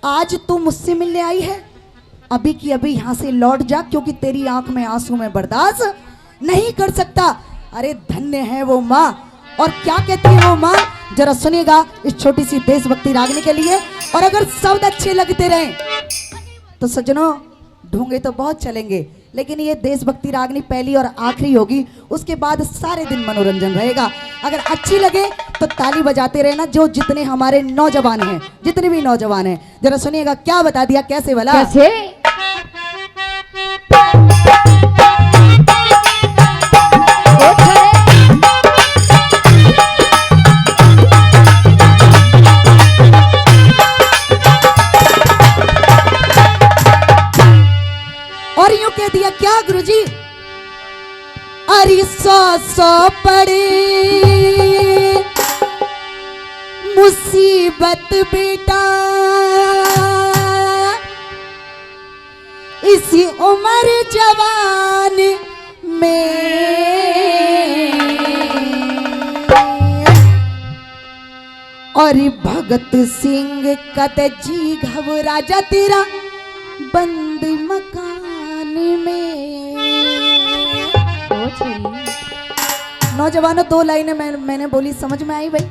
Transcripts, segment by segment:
आज तू मुझसे मिलने आई है, अभी की अभी यहाँ से लौट जा, क्योंकि तेरी आंख में आंसू में बर्दाश्त नहीं कर सकता। अरे धन्य है वो माँ। और क्या कहती है वो माँ, जरा सुनिएगा इस छोटी सी देशभक्ति रागनी के लिए। और अगर शब्द अच्छे लगते रहे तो सज्जनों ढूंढे तो बहुत चलेंगे, लेकिन ये देशभक्ति रागनी पहली और आखिरी होगी, उसके बाद सारे दिन मनोरंजन रहेगा। अगर अच्छी लगे तो ताली बजाते रहना, जो जितने हमारे नौजवान हैं, जितने भी नौजवान हैं। जरा सुनिएगा क्या बता दिया, कैसे वाला, कैसे? और यूं कह दिया क्या गुरुजी, अरे सौ पड़े मुसीबत बेटा इसी उम्र जवान में, और भगत सिंह कद जी घबरा जा तेरा बंद मकान में। नौजवानों दो लाइनें मैंने बोली, समझ में आई भाई?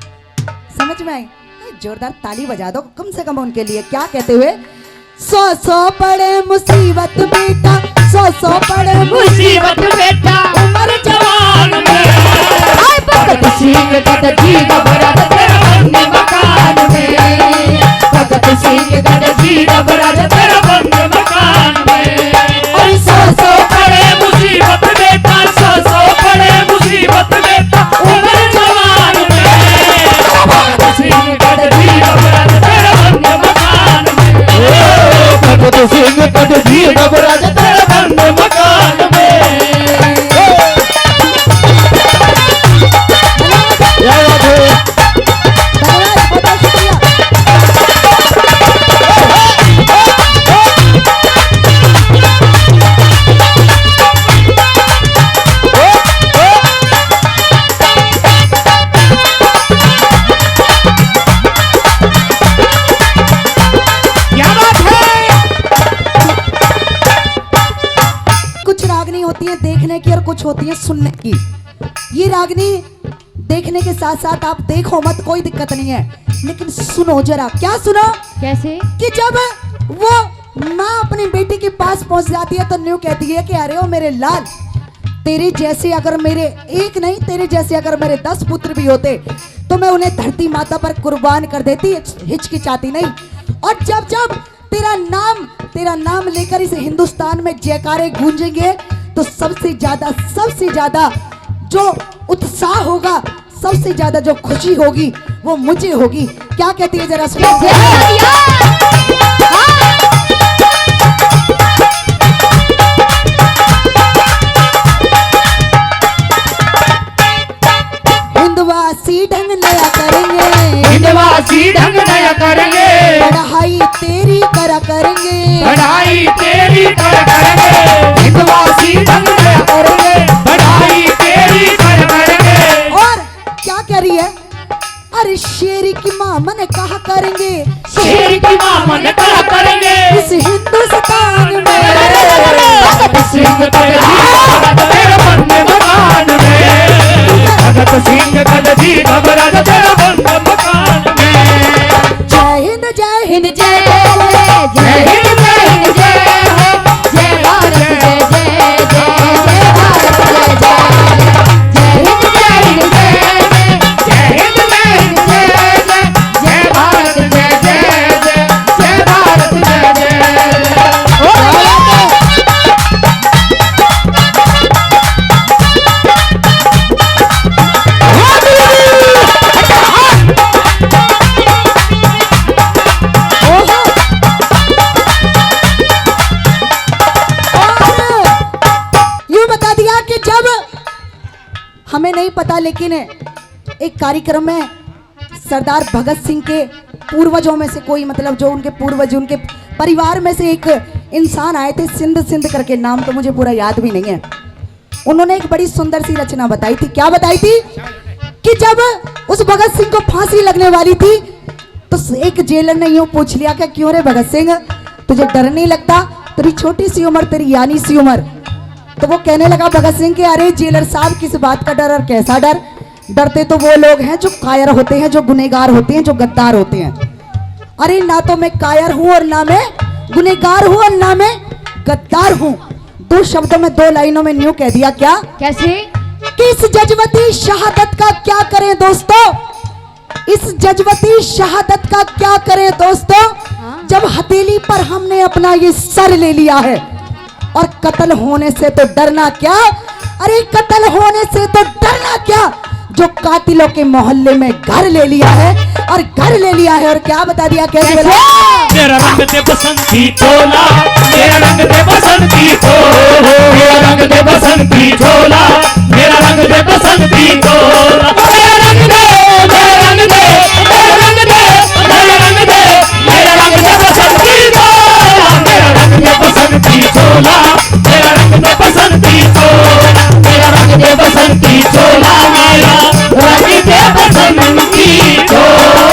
समझ में आई? जोरदार ताली बजा दो कम से कम उनके लिए। क्या कहते हुए, सौ पड़े मुसीबत बेटा, सौ पड़े मुसीबत बेटा उम्र जवान में, भगत सिंह कद जी घबरा जा तेरा बंद मकान में, भगत सिंह कद जी घबरा जा तेरा बंद मकान में। और सौ पड़े मुसीबत बेटा, सौ पड़े मुसीबत बेटा उम्र जवान में, भगत सिंह कद जी घबरा जा तेरा बंद मकान में, भगत सिंह कद जी घबरा जा तेरा बंद मकान में। देखने की और कुछ होती है सुनने की। ये रागनी देखने के साथ साथ आप देखो मत, कोई दिक्कत नहीं है, लेकिन सुनो जरा। क्या सुनो? कैसे? कि जब वो माँ अपनी बेटी के पास पहुंच जाती है तो न्यू कहती है कि अरे ओ मेरे लाल, तेरे जैसे अगर मेरे एक नहीं, तेरे जैसे अगर मेरे 10 पुत्र भी होते तो मैं उन्हें धरती माता पर कुर्बान कर देती, हिचकिचाती नहीं। और जब जब तेरा नाम लेकर इस हिंदुस्तान में जयकारे गूंजेंगे तो सबसे ज्यादा जो उत्साह होगा, सबसे ज्यादा जो खुशी होगी वो मुझे होगी। क्या कहती है जरा सुनिए। हिंदवासी ढंग नया करेंगे, हिंदवासी ढंग नया करेंगे, पढ़ाई तेरी करा करेंगे, पढ़ाई तेरी करा करेंगे, हिंदवासी ढंग नया करेंगे, पढ़ाई तेरी करा करेंगे। और क्या कह रही है, अरे शेर की माँ मन कहा करेंगे, शेर की माँ मन कहा करेंगे, इस हिंदुस्तान में, भगत सिंह कद जी घबरा जा तेरा बंद मकान में, भगत सिंह कद जी घबरा जा तेरा बंद मकान में। जय हिंद जय हिंद जय जय हिंद, जय हिंद जय हो, जय भारत जय जय जय, जय भारत जय जय, जय हिंद जय हिंद जय जय, जय हिंद जय हिंद जय जय, जय भारत जय जय जय, जय भारत जय जय। हमें नहीं पता, लेकिन एक कार्यक्रम में सरदार भगत सिंह के पूर्वजों में से कोई, मतलब जो उनके पूर्वज, उनके परिवार में से एक इंसान आए थे, सिंध करके, नाम तो मुझे पूरा याद भी नहीं है। उन्होंने एक बड़ी सुंदर सी रचना बताई थी। क्या बताई थी? कि जब उस भगत सिंह को फांसी लगने वाली थी तो एक जेलर ने यूं पूछ लिया कि क्यों रे भगत सिंह, तुझे डर नहीं लगता? तेरी छोटी सी उम्र, तेरी यानी सी उम्र। तो वो कहने लगा भगत सिंह के, अरे जेलर साहब किस बात का डर और कैसा डर? डरते तो वो लोग हैं जो कायर होते हैं, जो गुनहगार होते हैं, जो गद्दार होते हैं। अरे ना तो मैं कायर हूं और ना मैं गुनहगार हूं और ना मैं गद्दार हूं। दो शब्दों में, दो लाइनों में न्यू कह दिया। क्या? कैसे? कि इस जज्बती शहादत का क्या करें दोस्तों, इस जज्बती शहादत का क्या करें दोस्तों, जब हथेली पर हमने अपना ये सर ले लिया है। और कत्ल होने से तो डरना क्या, अरे कत्ल होने से तो डरना क्या, जो कातिलों के मोहल्ले में घर ले लिया है, और घर ले लिया है। और क्या बता दिया, कैसे? मेरा रंग दे बसंती चोला, मेरा रंग दे बसंती चोला, मेरा रंग दे बसंती चोला, मेरा रंग दे बसंती चोला, मेरा रंग दे, मेरा रंग दे, मेरा रंग दे, मेरा रंग दे, मेरा रंग दे बसंती चोला, मेरा रंग दे बसंती चोला, मेरा रंग दे बसंती चोला, मेरा रंग दे बसंती चोला, मेरा रंग दे बसंती चोला।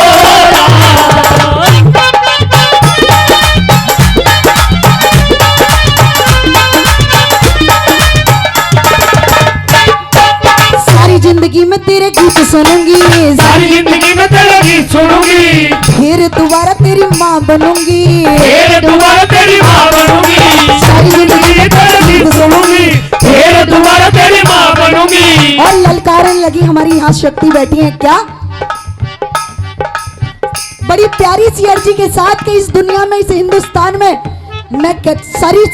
जिंदगी में तेरे गीत सुनूंगी, सारी जिंदगी में तेरे गीत सुनूंगी, फिर दोबारा तेरी माँ बनूंगी, फिर दोबारा तेरी माँ बनूंगी, सारी जिंदगी में तेरे गीत सुनूंगी, फिर दोबारा तेरी माँ बनूंगी। और ललकारन लगी हमारी यहाँ शक्ति बैठी है क्या, बड़ी प्यारी सी अर्जी के साथ कि इस दुनिया में, इस हिंदुस्तान में मैं सारी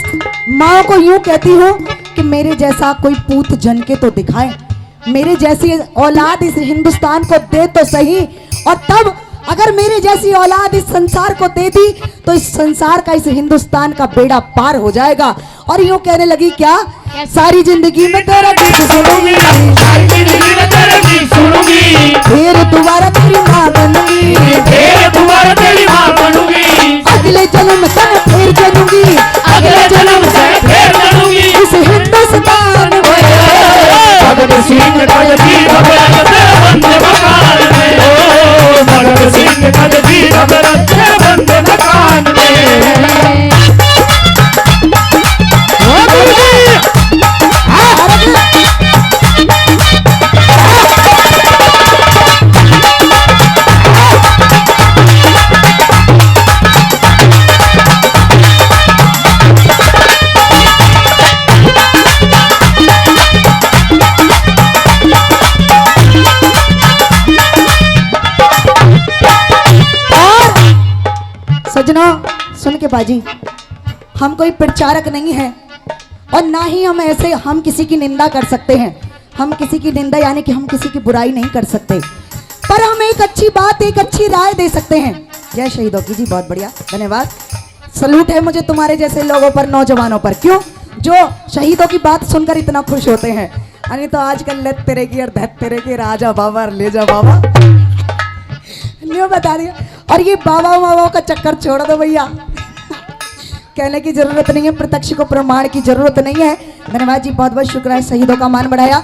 माँ को यूं कहती हूँ कि मेरे जैसा कोई पूत जन के तो दिखाए, मेरे जैसी औलाद इस हिंदुस्तान को दे तो सही। और तब अगर मेरे जैसी औलाद इस संसार को दे दी तो इस संसार का, इस हिंदुस्तान का बेड़ा पार हो जाएगा। और यूं कहने लगी क्या, सारी जिंदगी में तेरा गीत सुनूंगी, सारी जिंदगी में तेरे गीत सुनूंगी, फिर दोबारा तेरी माँ बनूंगी, फिर दोबारा तेरी माँ बनूंगी, अगले जन्म से फिर जनूंगी, अगले जन्म से फिर बनूंगी। इस हिंदुस्तान में भगत सिंह का जी घबरा तेरे बंदे मकान में, ओ भगत सिंह का जी घबरा तेरे बंदे मकान में। सजनों सुन के बाजी, हम कोई प्रचारक नहीं है और ना ही हम ऐसे हम किसी की निंदा कर सकते हैं। हम किसी की निंदा यानी कि हम किसी की बुराई नहीं कर सकते, पर हम एक अच्छी बात, एक अच्छी राय दे सकते हैं। जय शहीदों की जी, बहुत बढ़िया, धन्यवाद। सलूट है मुझे तुम्हारे जैसे लोगों पर, नौजवानों पर, क्यों, जो शहीदों की बात सुनकर इतना खुश होते हैं। अरे तो आजकल लत तेरे की और धत तेरे की, राजा बाबा और ले जा बाबा, न्यू बता दिया। और ये बाबा बाबा का चक्कर छोड़ दो भैया, कहने की जरूरत नहीं है, प्रत्यक्ष को प्रमाण की जरूरत नहीं है। धन्यवाद जी, बहुत बहुत शुक्र है, शहीदों का मान बढ़ाया।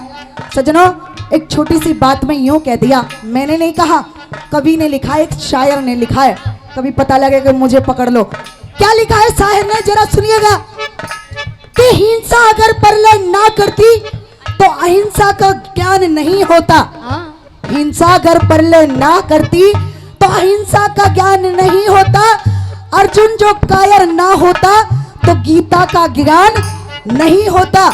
सज्जनों एक छोटी सी बात में यूं कह दिया, मैंने नहीं कहा, कवि ने लिखा, एक शायर ने लिखा है, कभी पता लगे कि मुझे पकड़ लो। क्या लिखा है शायर ने, जरा सुनिएगा कि हिंसा अगर प्रलय ना करती तो अहिंसा का ज्ञान नहीं होता। हिंसा अगर प्रलय ना करती तो अहिंसा का ज्ञान नहीं होता। अर्जुन जो कायर ना होता तो गीता का ज्ञान नहीं होता।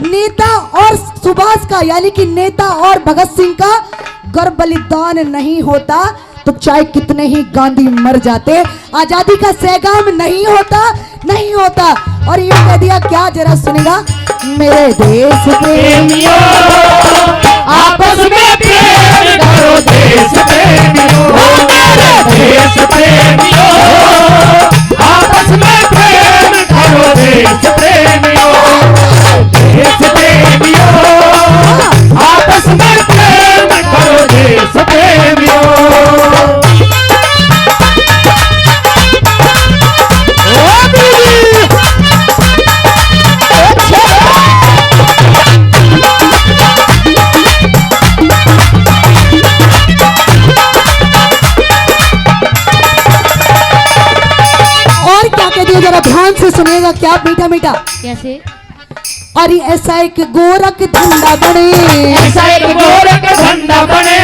नेता और सुभाष का यानी कि नेता और भगत सिंह का गर बलिदान नहीं होता तो चाहे कितने ही गांधी मर जाते, आजादी का सैगाम नहीं होता, नहीं होता। और ये कह दिया क्या, जरा सुनेगा, मेरे देश प्रेमियों आपस में प्रेम करो, देश प्रेमियों, मेरे देश प्रेमियों आपस में प्रेम करो, देश प्रेमियों, देश प्रेमियों आपस में प्रेम करो, देश प्रेमियों। और क्या कहती है जरा ध्यान से सुनिएगा, क्या मीठा मीठा। कैसे? अरे ऐसा एक गोरख धंधा बने, ऐसा एक गोरख धंधा बने,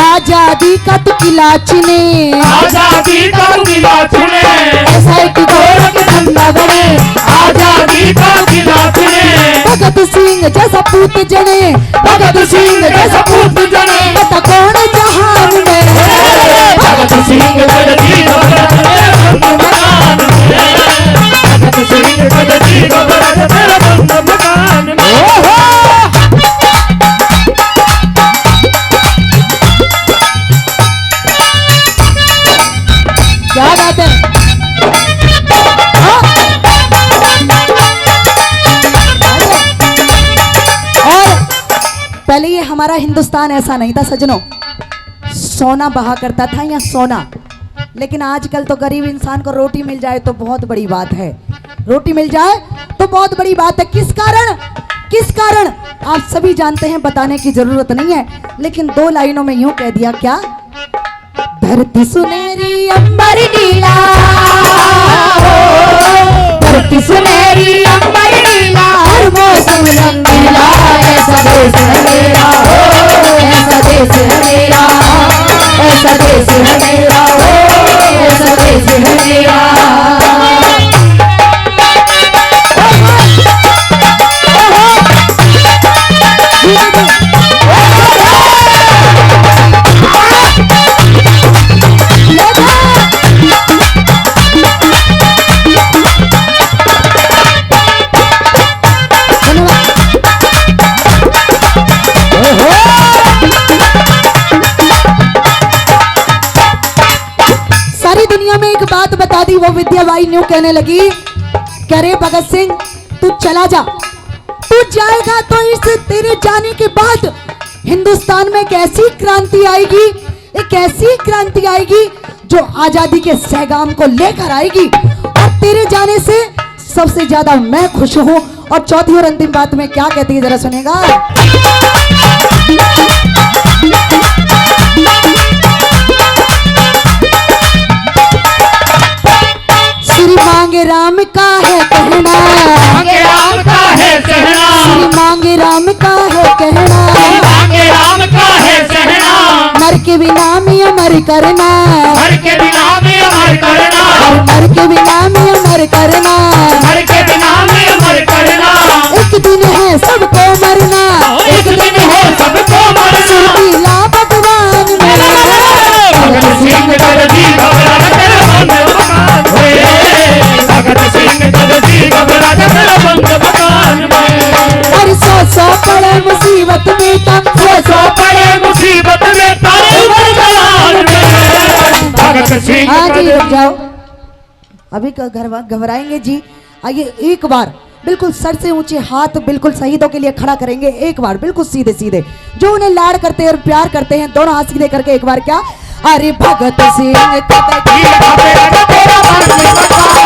आजादी का तो किला चुने, आजादी का किला चुने। ऐसा एक गोरख धंधा बने, आजादी का किला चुने। भगत सिंह जैसा पूत जने, भगत सिंह जैसा पूत जने, पता कौन जहान में। भगत सिंह गद्दी घबराहट तेरा बंद मकान में। भगत सिंह गद्दी घबराहट तेरा बंद मकान में। क्या बात है। हाँ? और पहले ये हमारा हिंदुस्तान ऐसा नहीं था सजनों, सोना बहा करता था या सोना, लेकिन आजकल तो गरीब इंसान को रोटी मिल जाए तो बहुत बड़ी बात है। रोटी मिल जाए तो बहुत बड़ी बात है। किस कारण, किस कारण आप सभी जानते हैं, बताने की जरूरत नहीं है, लेकिन दो लाइनों में यूं कह दिया क्या, धरती सुनहरी अंबर नीला, धरती सुनहरी अंबर नीला, हर मौसम रंगीला, ऐसा देश है मेरा, ऐसा देश है मेरा, ऐसा देश है मेरा, ऐसा देश है मेरा। सारी दुनिया में एक बात बता दी, वो विद्याबाई न्यू कहने लगी, कह रे भगत सिंह तू चला जा, तू जाएगा तो इस तेरे जाने के बाद हिंदुस्तान में एक ऐसी क्रांति आएगी, एक ऐसी क्रांति आएगी जो आजादी के सहगाम को लेकर आएगी, और तेरे जाने से सबसे ज्यादा मैं खुश हूं। और चौथी और अंतिम बात में क्या कहती है जरा सुनेगा, श्री मांगे राम का है कहना, मांगे राम का है कहना, श्री मांगे राम का है कहना, मांगे राम का है कहना, मर के बिना में अमर करना, मर के बिना में अमर करना, मर के बिना में अमर करना, मर के बिना में अमर करना। एक दिन है सबको मरना, एक दिन हो सबको मरना। सुरीला भगवान मेरा। भगत सिंह गद्दी घबराहट तेरा बंद मकान में। भगत सिंह गद्दी घबराहट तेरा बंद मकान में। और सौ पड़े मुसीबत में तब सौ पड़े मुसीबत में तारे बरदान में। भगत सिंह हाँ जी रुक जाओ, अभी घबराएंगे जी। आइए एक बार बिल्कुल सर से ऊंचे हाथ बिल्कुल शहीदों के लिए खड़ा करेंगे, एक बार बिल्कुल सीधे सीधे, जो उन्हें लाड करते हैं और प्यार करते हैं, दोनों हाथ सीधे करके एक बार क्या, अरे भगत सिंह घबराहट तेरा बंद मकान